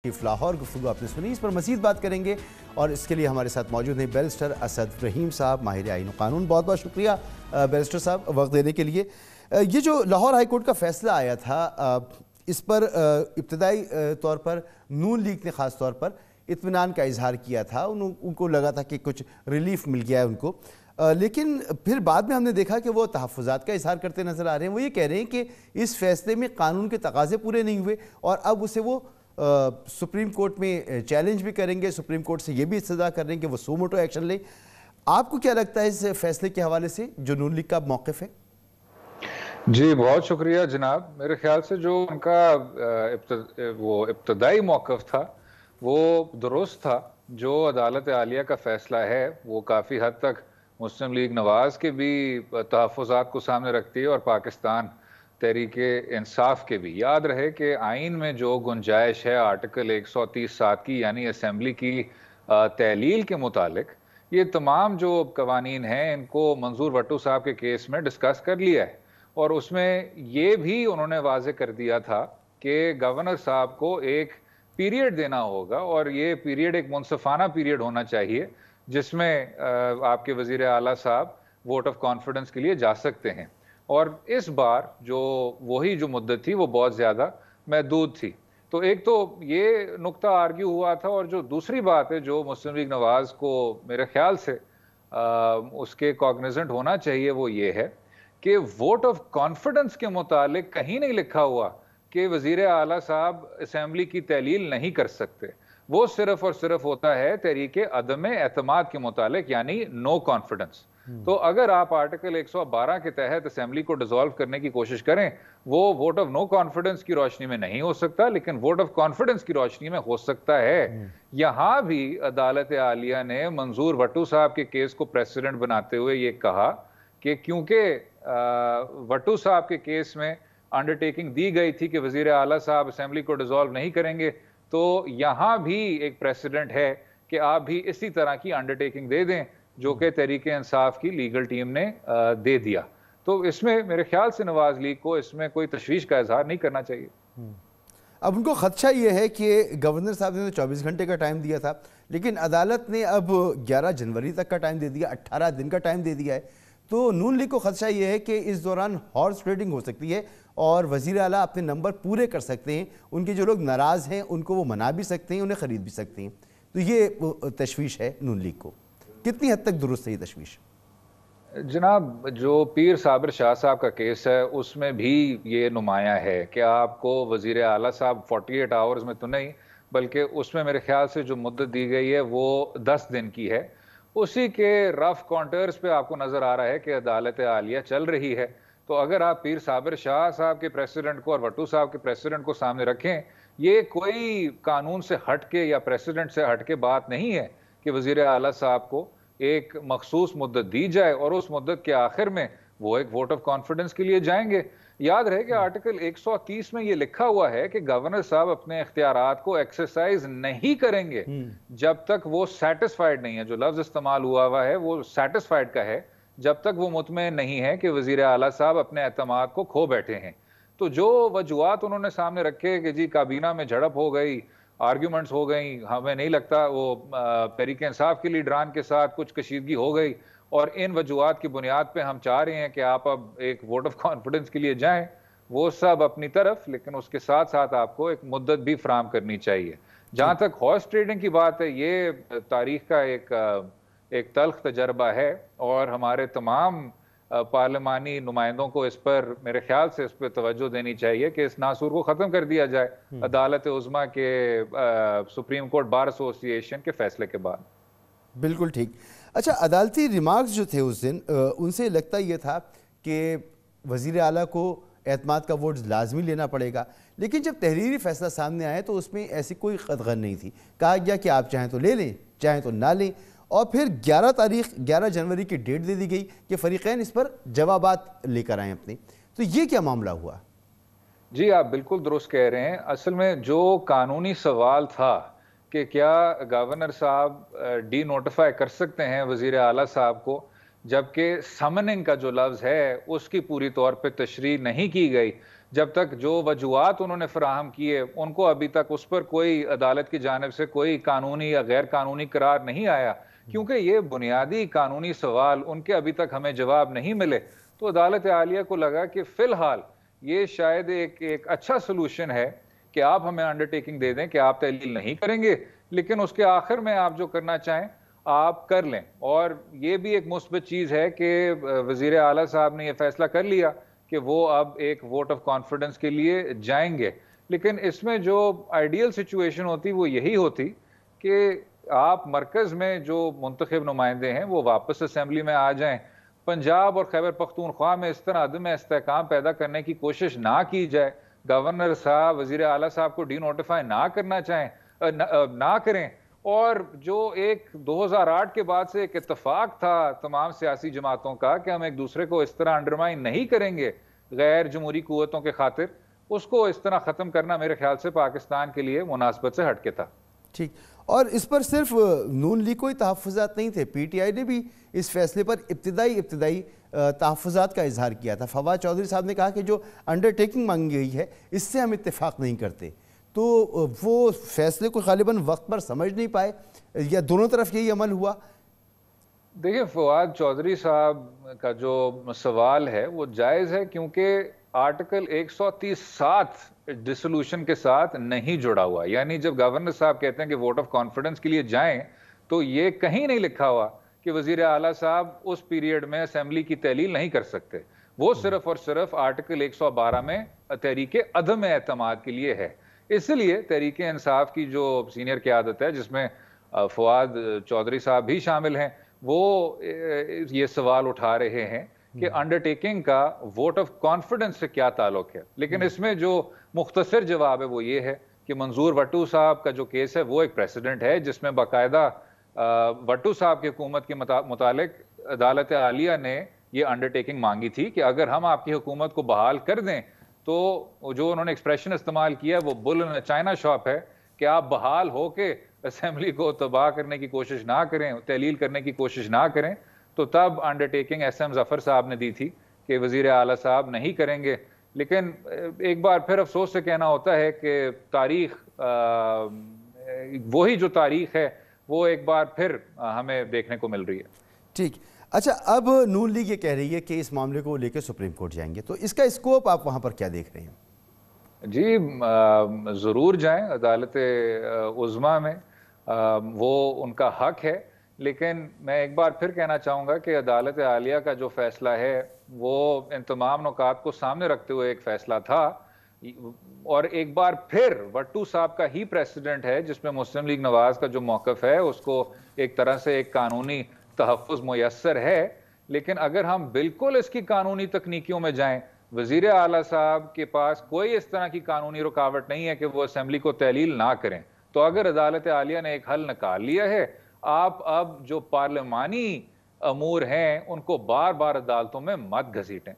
لاہور گفتگو آپ نے سنی، اس پر مزید بات کریں گے اور اس کے لیے ہمارے ساتھ موجود ہیں بیرسٹر اسد رحیم صاحب، ماہر آئین و قانون۔ بہت بہت شکریہ بیرسٹر صاحب وقت دینے کے لیے۔ یہ جو لاہور ہائی کورٹ کا فیصلہ آیا تھا، اس پر ابتدائی طور پر نون لیگ نے خاص طور پر اطمینان کا اظہار کیا تھا، ان کو لگا تھا کہ کچھ ریلیف مل گیا ہے ان کو، لیکن پھر بعد میں ہم نے دیکھا کہ وہ تحفظات کا اظہار کرتے نظر آ رہے ہیں۔ وہ یہ کہہ رہے ہیں کہ اس فیصلے میں قانون کے تقاضے پورے نہیں ہوئے اور اب اسے وہ سپریم کورٹ میں چیلنج بھی کریں گے، سپریم کورٹ سے یہ بھی استدعا کر رہے ہیں کہ وہ سو موٹو ایکشن لیں۔ آپ کو کیا لگتا ہے اس فیصلے کے حوالے سے جو نون لیگ کا موقف ہے؟ جی بہت شکریہ جناب۔ میرے خیال سے جو ان کا وہ ابتدائی موقف تھا وہ درست تھا۔ جو عدالت عالیہ کا فیصلہ ہے وہ کافی حد تک مسلم لیگ نواز کے بھی تحفظات کو سامنے رکھتی ہے اور پاکستان تحریک انصاف کے بھی۔ یاد رہے کہ آئین میں جو گنجائش ہے آرٹیکل 130(7) کی، یعنی اسمبلی کی تحلیل کے متعلق، یہ تمام جو قوانین ہیں ان کو منظور وٹو صاحب کے کیس میں ڈسکس کر لیا ہے، اور اس میں یہ بھی انہوں نے واضح کر دیا تھا کہ گورنر صاحب کو ایک پیریڈ دینا ہوگا، اور یہ پیریڈ ایک منصفانہ پیریڈ ہونا چاہیے جس میں آپ کے وزیر اعلیٰ صاحب ووٹ آف کانفیڈنس کے لیے جا سکتے ہیں۔ اور اس بار جو وہی جو مدت تھی وہ بہت زیادہ محدود تھی۔ تو ایک تو یہ نقطہ آرگیو ہوا تھا، اور جو دوسری بات ہے جو مسلم لیگ نواز کو میرے خیال سے اس کے کاگنیزنٹ ہونا چاہیے وہ یہ ہے کہ ووٹ آف کانفیڈنس کے متعلق کہیں نہیں لکھا ہوا کہ وزیر اعلیٰ صاحب اسمبلی کی تحلیل نہیں کر سکتے۔ وہ صرف اور صرف ہوتا ہے تحریک عدم اعتماد کے متعلق، یعنی نو کانفیڈنس۔ تو اگر آپ آرٹیکل 112 کے تحت اسمبلی کو ڈیزالو کرنے کی کوشش کریں، وہ ووٹ آف نو کانفیڈنس کی روشنی میں نہیں ہو سکتا، لیکن ووٹ آف کانفیڈنس کی روشنی میں ہو سکتا ہے۔ یہاں بھی عدالت عالیہ نے منظور وٹو صاحب کے کیس کو پریسیڈنٹ بناتے ہوئے یہ کہا کہ کیونکہ وٹو صاحب کے کیس میں انڈرٹیکنگ دی گئی تھی کہ وزیر اعلیٰ صاحب اسمبلی کو ڈیزالو نہیں کریں گے، تو یہاں بھی ایک پریسیڈنٹ ہے کہ آپ بھی اسی طرح کی انڈرٹیکنگ دے دیں جو کہ تحریک انصاف کی لیگل ٹیم نے دے دیا۔ تو اس میں میرے خیال سے نواز لیگ کو اس میں کوئی تشویش کا اظہار نہیں کرنا چاہیے۔ اب ان کو خدشہ یہ ہے کہ گورنر صاحب نے 24 گھنٹے کا ٹائم دیا تھا، لیکن عدالت نے اب 11 جنوری تک کا ٹائم دے دیا، 18 دن کا ٹائم دے دیا ہے۔ تو نون لیگ کو خدشہ یہ ہے کہ اس دوران ہارس ٹریڈنگ ہو سکتی ہے اور وزیر اعلیٰ اپنے نمبر پورے کر سکتے ہیں، ان کے جو لوگ ناراض ہیں ان کو وہ منا بھی سکتے ہیں، انہیں خرید بھی سکتے ہیں۔ تو یہ تشویش ہے نون لیگ کو، کتنی حد تک درست ہے یہ تشویش؟ جناب جو پیر صابر شاہ صاحب کا کیس ہے اس میں بھی یہ نمایاں ہے کہ آپ کو وزیر اعلیٰ صاحب 48 آورز میں تو نہیں، بلکہ اس میں میرے خیال سے جو مدت دی گئی ہے وہ 10 دن کی ہے۔ اسی کے رف کانٹرز پہ آپ کو نظر آ رہا ہے کہ عدالت عالیہ چل رہی ہے۔ تو اگر آپ پیر صابر شاہ صاحب کے پریسیڈنٹ کو اور وٹو صاحب کے پریسیڈنٹ کو سامنے رکھیں، یہ کوئی قانون سے ہٹ کے یا پریسیڈنٹ سے ہٹ کے بات نہیں ہے کہ وزیر اعلیٰ صاحب کو ایک مخصوص مدت دی جائے اور اس مدت کے آخر میں وہ ایک ووٹ آف کانفیڈنس کے لیے جائیں گے۔ یاد رہے کہ آرٹیکل 130 میں یہ لکھا ہوا ہے کہ گورنر صاحب اپنے اختیارات کو ایکسرسائز نہیں کریں گے جب تک وہ سیٹسفائیڈ نہیں ہے۔ جو لفظ استعمال ہوا ہے وہ سیٹسفائیڈ کا ہے، جب تک وہ مطمئن نہیں ہے کہ وزیر اعلیٰ صاحب اپنے اعتماد کو کھو بیٹھے ہیں۔ تو جو وجوہات انہوں نے سامنے رکھے کہ جی کابینہ میں جھڑپ ہو گئی، آرگیومنٹس ہو گئیں، ہمیں نہیں لگتا وہ تحریک انصاف کے لیڈران کے ساتھ کچھ کشیدگی ہو گئی، اور ان وجوہات کی بنیاد پہ ہم چاہ رہے ہیں کہ آپ اب ایک ووٹ آف کانفیڈنس کے لیے جائیں، وہ سب اپنی طرف، لیکن اس کے ساتھ ساتھ آپ کو ایک مدت بھی فراہم کرنی چاہیے۔ جہاں تک ہارس ٹریڈنگ کی بات ہے، یہ تاریخ کا ایک تلخ تجربہ ہے، اور ہمارے تمام پارلیمانی نمائندوں کو اس پر میرے خیال سے اس پہ توجہ دینی چاہیے کہ اس ناسور کو ختم کر دیا جائے عدالت عظمیٰ کے سپریم کورٹ بار ایسوسی ایشن کے فیصلے کے بعد۔ بالکل ٹھیک۔ اچھا، عدالتی ریمارکس جو تھے اس دن، ان سے لگتا یہ تھا کہ وزیر اعلیٰ کو اعتماد کا ووٹ لازمی لینا پڑے گا، لیکن جب تحریری فیصلہ سامنے آئے تو اس میں ایسی کوئی قطغن نہیں تھی۔ کہا گیا کہ آپ چاہیں تو لے لیں، چاہیں تو نہ لیں، اور پھر 11 جنوری کی ڈیٹ دے دی گئی کہ فریقین اس پر جوابات لے کر آئیں اپنے۔ تو یہ کیا معاملہ ہوا؟ جی آپ بالکل درست کہہ رہے ہیں۔ اصل میں جو قانونی سوال تھا کہ کیا گورنر صاحب ڈی نوٹیفائی کر سکتے ہیں وزیر اعلیٰ صاحب کو جبکہ سمننگ کا جو لفظ ہے اس کی پوری طور پہ تشریح نہیں کی گئی، جب تک جو وجوہات انہوں نے فراہم کیے ان کو ابھی تک اس پر کوئی عدالت کی جانب سے کوئی قانونی یا غیر قانونی قرار نہیں آیا، کیونکہ یہ بنیادی قانونی سوال ان کے ابھی تک ہمیں جواب نہیں ملے، تو عدالت عالیہ کو لگا کہ فی الحال یہ شاید ایک اچھا سلوشن ہے کہ آپ ہمیں انڈرٹیکنگ دے دیں کہ آپ تحلیل نہیں کریں گے، لیکن اس کے آخر میں آپ جو کرنا چاہیں آپ کر لیں۔ اور یہ بھی ایک مثبت چیز ہے کہ وزیر اعلیٰ صاحب نے یہ فیصلہ کر لیا کہ وہ اب ایک ووٹ آف کانفیڈنس کے لیے جائیں گے، لیکن اس میں جو آئیڈیل سچویشن ہوتی وہ یہی ہوتی کہ آپ مرکز میں جو منتخب نمائندے ہیں وہ واپس اسمبلی میں آ جائیں، پنجاب اور خیبر پختونخوا میں اس طرح عدم استحکام پیدا کرنے کی کوشش نہ کی جائے، گورنر صاحب وزیر اعلیٰ صاحب کو ڈی نوٹیفائی نہ کرنا چاہیں نہ کریں، اور جو ایک 2008 کے بعد سے ایک اتفاق تھا تمام سیاسی جماعتوں کا کہ ہم ایک دوسرے کو اس طرح انڈرمائن نہیں کریں گے غیر جمہوری قوتوں کے خاطر، اس کو اس طرح ختم کرنا میرے خیال سے پاکستان کے لیے مناسبت سے ہٹ کے تھا۔ ٹھیک، اور اس پر صرف نون لیگ کوئی تحفظات نہیں تھے، پی ٹی آئی نے بھی اس فیصلے پر ابتدائی تحفظات کا اظہار کیا تھا۔ فواد چودھری صاحب نے کہا کہ جو انڈرٹیکنگ مانگی گئی ہے اس سے ہم اتفاق نہیں کرتے، تو وہ فیصلے کو غالباً وقت پر سمجھ نہیں پائے، یا دونوں طرف یہی عمل ہوا؟ دیکھیں، فواد چودھری صاحب کا جو سوال ہے وہ جائز ہے، کیونکہ آرٹیکل 130(7) ڈیسولوشن کے ساتھ نہیں جڑا ہوا، یعنی جب گورنر صاحب کہتے ہیں کہ ووٹ آف کانفیڈنس کے لیے جائیں تو یہ کہیں نہیں لکھا ہوا کہ وزیر اعلیٰ صاحب اس پیریڈ میں اسمبلی کی تحلیل نہیں کر سکتے، وہ صرف اور صرف آرٹیکل 112 میں تحریک عدم اعتماد کے لیے ہے۔ اس لیے تحریک انصاف کی جو سینئر قیادت ہے جس میں فواد چودھری صاحب بھی شامل ہیں، وہ یہ سوال اٹھا رہے ہیں کہ انڈرٹیکنگ کا ووٹ آف کانفیڈنس سے کیا تعلق ہے، لیکن اس میں جو مختصر جواب ہے وہ یہ ہے کہ منظور وٹو صاحب کا جو کیس ہے وہ ایک پریسیڈنٹ ہے جس میں باقاعدہ وٹو صاحب کی حکومت کے متعلق عدالت عالیہ نے یہ انڈرٹیکنگ مانگی تھی کہ اگر ہم آپ کی حکومت کو بحال کر دیں تو جو انہوں نے ایکسپریشن استعمال کیا وہ بل ان چائنا شاپ ہے کہ آپ بحال ہو کے اسمبلی کو تباہ کرنے کی کوشش نہ کریں، تحلیل کرنے کی کوشش نہ کریں، تو تب انڈرٹیکنگ ایس ایم ظفر صاحب نے دی تھی کہ وزیر اعلیٰ صاحب نہیں کریں گے۔ لیکن ایک بار پھر افسوس سے کہنا ہوتا ہے کہ تاریخ وہی جو تاریخ ہے وہ ایک بار پھر ہمیں دیکھنے کو مل رہی ہے۔ ٹھیک، اچھا، اب نون لیگ یہ کہہ رہی ہے کہ اس معاملے کو لے کے سپریم کورٹ جائیں گے، تو اس کا اسکوپ آپ وہاں پر کیا دیکھ رہے ہیں؟ جی ضرور جائیں عدالت عظمیٰ میں، وہ ان کا حق ہے، لیکن میں ایک بار پھر کہنا چاہوں گا کہ عدالت عالیہ کا جو فیصلہ ہے وہ ان تمام نکات کو سامنے رکھتے ہوئے ایک فیصلہ تھا، اور ایک بار پھر وٹو صاحب کا ہی پریسیڈنٹ ہے جس میں مسلم لیگ نواز کا جو موقف ہے اس کو ایک طرح سے ایک قانونی تحفظ میسر ہے، لیکن اگر ہم بالکل اس کی قانونی تکنیکیوں میں جائیں، وزیر اعلیٰ صاحب کے پاس کوئی اس طرح کی قانونی رکاوٹ نہیں ہے کہ وہ اسمبلی کو تحلیل نہ کریں، تو اگر عدالت عالیہ نے ایک حل نکال لیا ہے، آپ اب جو پارلیمانی امور ہیں ان کو بار بار عدالتوں میں مت گھسیٹیں۔